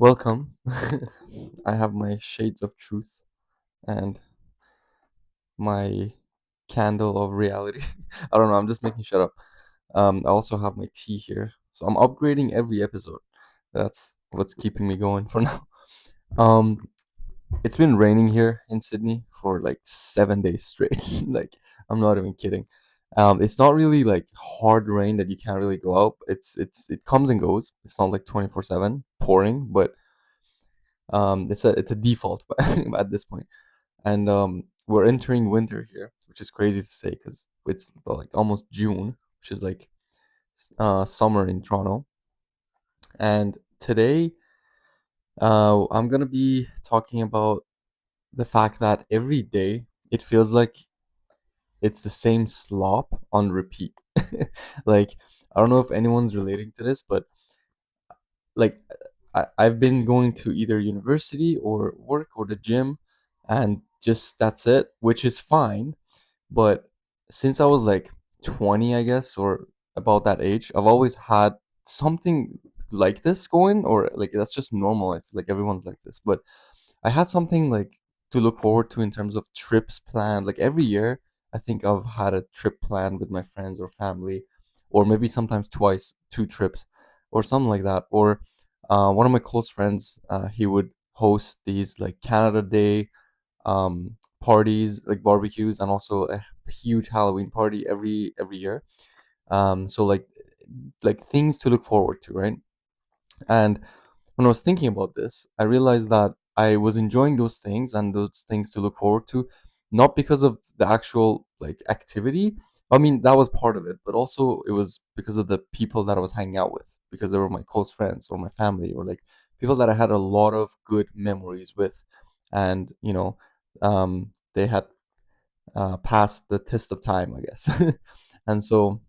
Welcome. I have my shades of truth and my candle of reality. I don't know, I'm just making shit up. I also have my tea here. So I'm upgrading every episode. That's what's keeping me going for now. Um it's been raining here in Sydney for like 7 days straight. Like I'm not even kidding. It's not really like hard rain that you can't really go out. It comes and goes. It's not like 24/7 pouring, but it's a default at this point. And we're entering winter here, which is crazy to say because it's like almost June, which is like summer in Toronto. And today, I'm gonna be talking about the fact that every day it feels like it's the same slop on repeat. Like I don't know if anyone's relating to this, but like I've been going to either university or work or the gym, and just that's it, which is fine. But since I was like 20, I guess, or about that age, I've always had something like this going, or like that's just normal. I feel like everyone's like this. But I had something like to look forward to in terms of trips planned. Like every year, I think I've had a trip planned with my friends or family, or maybe sometimes twice, two trips, or something like that. Or one of my close friends, he would host these like Canada Day parties, like barbecues, and also a huge Halloween party every year. So like things to look forward to, right? And when I was thinking about this, I realized that I was enjoying those things and those things to look forward to, not because of the actual like activity. I mean, that was part of it, but also it was because of the people that I was hanging out with, because they were my close friends or my family or like people that I had a lot of good memories with, and they had passed the test of time, I guess. And so,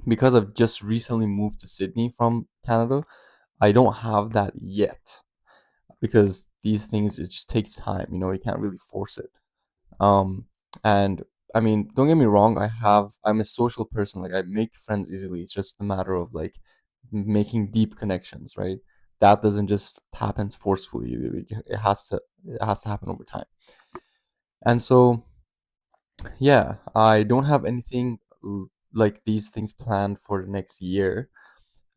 because I've just recently moved to Sydney from Canada, I don't have that yet because these things it just takes time. You can't really force it. Um, and I mean, don't get me wrong. I'm a social person. Like I make friends easily. It's just a matter of like making deep connections, right? That doesn't just happen forcefully. It has to happen over time. And so yeah, I don't have anything like these things planned for the next year.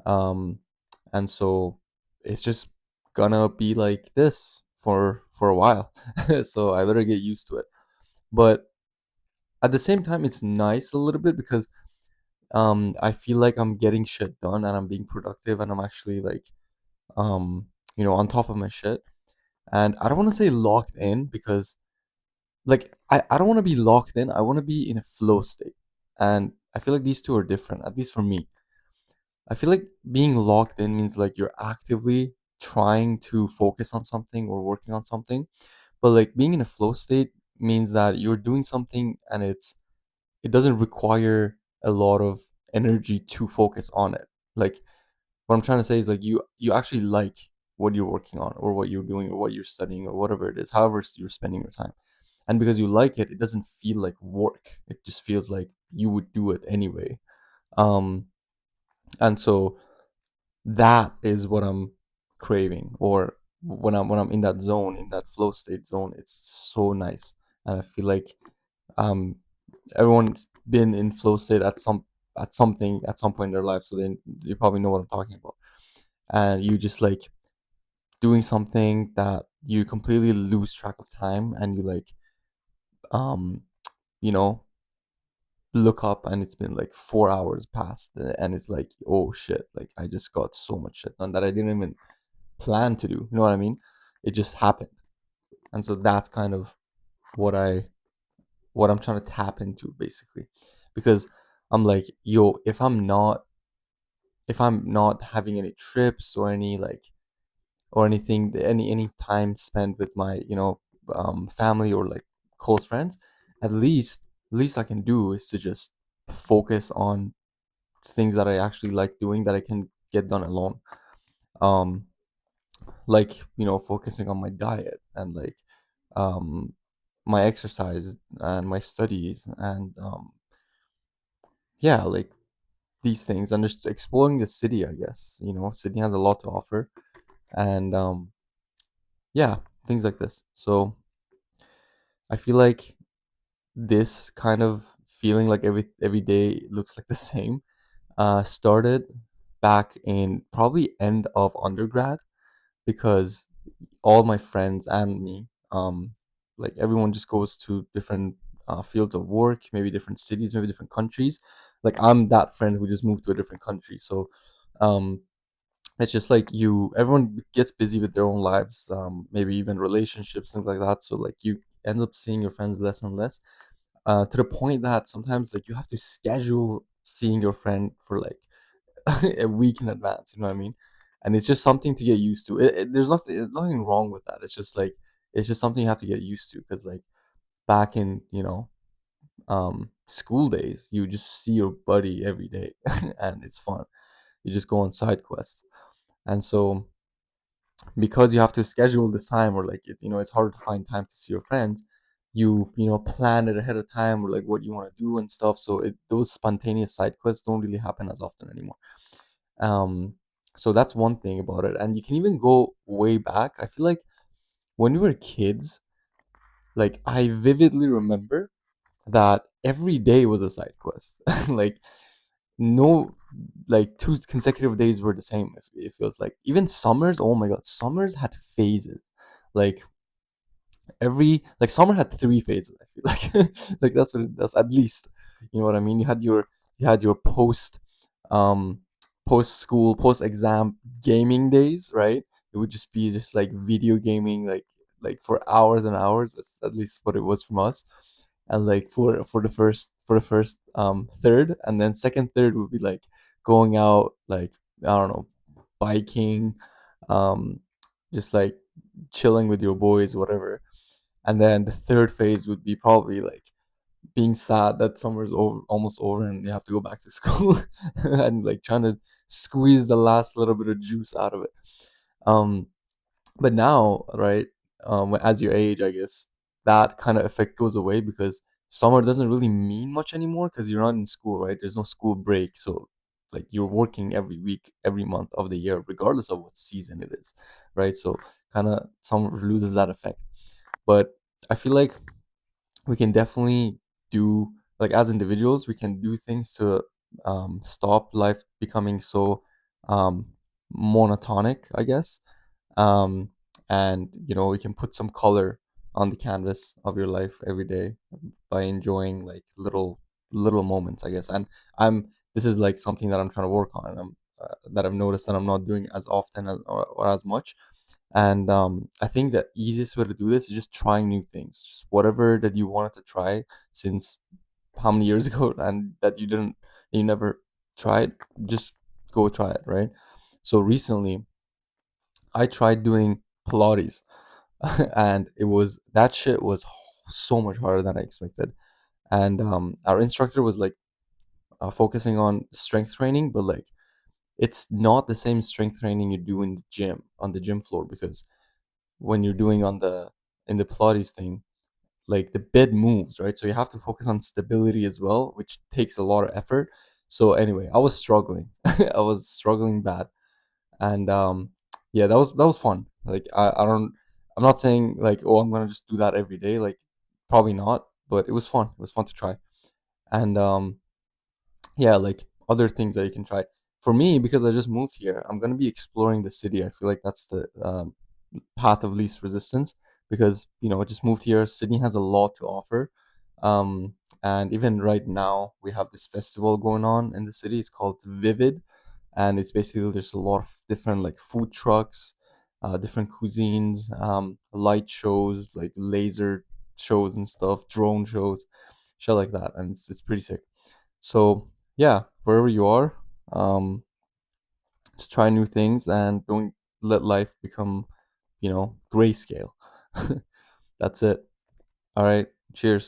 Um, and so it's just gonna be like this for a while. So I better get used to it. But at the same time, it's nice a little bit because I feel like I'm getting shit done and I'm being productive and I'm actually like um on top of my shit. And I don't want to say locked in because like I don't want to be locked in. I want to be in a flow state. And I feel like these two are different, at least for me. I feel like being locked in means like you're actively trying to focus on something or working on something. But like being in a flow state means that you're doing something and it doesn't require a lot of energy to focus on it. Like what I'm trying to say is like you actually like what you're working on or what you're doing or what you're studying or whatever it is, however you're spending your time. And because you like it, it doesn't feel like work. It just feels like you would do it anyway. Um and so that is what I'm craving, or when I'm in that zone, in that flow state zone, it's so nice. And I feel like um everyone's been in flow state at something at some point in their life, so then you probably know what I'm talking about. And you just like doing something that you completely lose track of time, and you like um you know look up and it's been like 4 hours past, and it's like, oh shit, like I just got so much shit done that I didn't even plan to do. You know what I mean? It just happened. And so that's kind of what I'm trying to tap into basically. Because I'm like, yo, if I'm not having any trips or any like or anything, any time spent with my, family or like close friends, at least I can do is to just focus on things that I actually like doing that I can get done alone. Um like, focusing on my diet and like um my exercise and my studies and yeah, like these things, and just exploring the city. I guess Sydney has a lot to offer. and yeah, things like this. So I feel like this kind of feeling like every day looks like the same started back in probably end of undergrad, because all my friends and me, like everyone just goes to different fields of work, maybe different cities, maybe different countries. Like I'm that friend who just moved to a different country. So um, it's just like everyone gets busy with their own lives, maybe even relationships, things like that. So like you end up seeing your friends less and less, to the point that sometimes like you have to schedule seeing your friend for like a week in advance. You know what I mean? And it's just something to get used to. There's nothing wrong with that. It's just like it's just something you have to get used to, because like back in school days, you just see your buddy every day, and it's fun. You just go on side quests, and so because you have to schedule this time, or like it's hard to find time to see your friends. You plan it ahead of time, or like what you want to do and stuff. So those spontaneous side quests don't really happen as often anymore. um so that's one thing about it, and you can even go way back. I feel like when we were kids, like I vividly remember that every day was a side quest. Like no, like two consecutive days were the same. It feels like even summers, oh my god, summers had phases. Like every like summer had three phases, I feel like. Like that's at least, you know what I mean. You had your um post school, post exam gaming days, right? It would just be just like video gaming, like for hours and hours. That's at least what it was from us. And like for the first third, and then second third would be like going out, like I don't know, biking, um just like chilling with your boys, whatever. And then the third phase would be probably like being sad that summer's almost over, and you have to go back to school, and like trying to squeeze the last little bit of juice out of it. Um, but now, right, as you age, I guess that kind of effect goes away, because summer doesn't really mean much anymore because you're not in school, right? There's no school break. So like you're working every week, every month of the year, regardless of what season it is, right? So kind of summer loses that effect. But I feel like we can definitely do, like as individuals, we can do things to stop life becoming so um, monotonic, I guess. um, and we can put some color on the canvas of your life every day by enjoying like little moments, I guess. And I'm this is like something that I'm trying to work on, that I've noticed that I'm not doing as often or as much. And I think the easiest way to do this is just trying new things, just whatever that you wanted to try since how many years ago, and that you never tried, just go try it, right? So recently I tried doing Pilates, and that shit was so much harder than I expected. And our instructor was like focusing on strength training, but like it's not the same strength training you do in the gym, on the gym floor, because when you're doing on the in the Pilates thing, like the bed moves, right? So you have to focus on stability as well, which takes a lot of effort. So anyway, I was struggling. I was struggling bad. And yeah, that was fun. Like I'm not saying like, oh, I'm gonna just do that every day, like probably not, but it was fun to try. And yeah, like other things that you can try. For me, because I just moved here, I'm gonna be exploring the city. I feel like that's the path of least resistance, because I just moved here. Sydney has a lot to offer. um and even right now we have this festival going on in the city. It's called Vivid, and it's basically just a lot of different like food trucks, different cuisines, light shows, like laser shows and stuff, drone shows, shit like that, and it's pretty sick. So yeah, wherever you are, um, just try new things and don't let life become, grayscale. That's it. All right. Cheers.